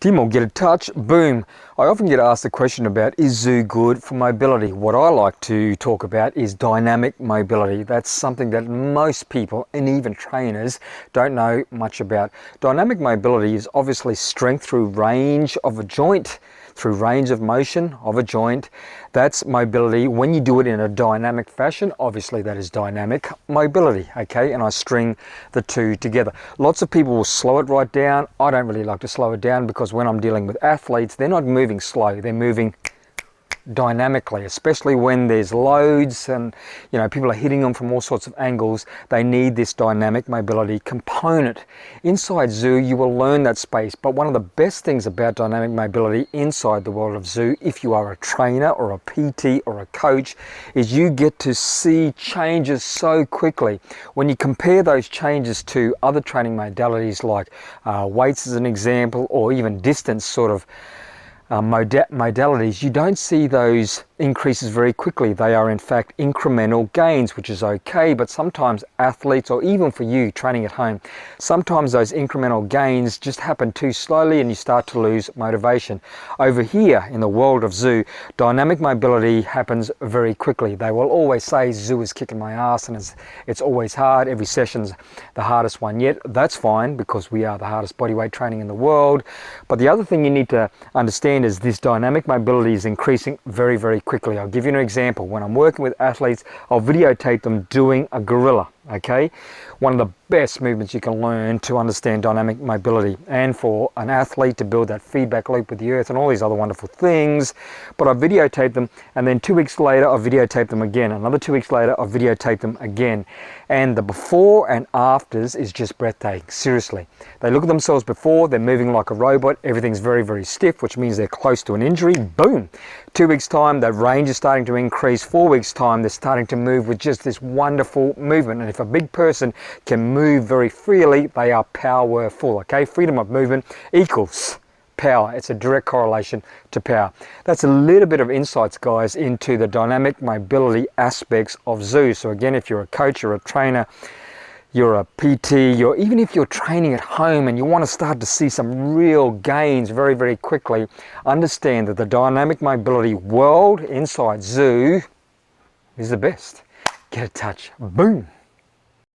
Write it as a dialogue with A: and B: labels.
A: Tim will get a touch, boom. I often get asked the question about, is ZOO good for mobility? What I like to talk about is dynamic mobility. That's something that most people and even trainers don't know much about. Dynamic mobility is obviously strength through range of a joint, through range of motion of a joint. That's mobility. When you do it in a dynamic fashion, obviously that is dynamic mobility, okay? And I string the two together. Lots of people will slow it right down. I don't really like to slow it down because when I'm dealing with athletes, they're not moving slow, they're moving dynamically, especially when there's loads and people are hitting them from all sorts of angles. They need this dynamic mobility component. Inside ZOO you will learn that space, but one of the best things about dynamic mobility inside the world of ZOO, if you are a trainer or a PT or a coach, is you get to see changes so quickly. When you compare those changes to other training modalities like weights as an example, or even distance sort of modalities, you don't see those increases very quickly. They are in fact incremental gains, which is okay, but sometimes athletes, or even for you training at home, sometimes those incremental gains just happen too slowly and you start to lose motivation. Over here in the world of ZOO, dynamic mobility happens very quickly. They will always say ZOO is kicking my ass and it's always hard, every session's the hardest one yet. That's fine, because we are the hardest bodyweight training in the world. But the other thing you need to understand is this dynamic mobility is increasing very, very quickly. I'll give you an example. When I'm working with athletes, I'll videotape them doing a gorilla, okay? One of the best movements you can learn to understand dynamic mobility, and for an athlete to build that feedback loop with the earth and all these other wonderful things. But I videotape them, and then 2 weeks later I videotape them again. Another 2 weeks later I videotape them again. And the before and afters is just breathtaking, seriously. They look at themselves before, they're moving like a robot, everything's very, very stiff, which means they're close to an injury, boom. 2 weeks time, that range is starting to increase. 4 weeks time, they're starting to move with just this wonderful movement. And if a big person can move very freely, they are powerful, okay? Freedom of movement equals power. It's a direct correlation to power. That's a little bit of insights, guys, into the dynamic mobility aspects of ZOO. So again, if you're a coach or a trainer, you're a PT, even if you're training at home and you want to start to see some real gains very, very quickly, understand that the dynamic mobility world inside ZOO is the best. Get a touch. Boom.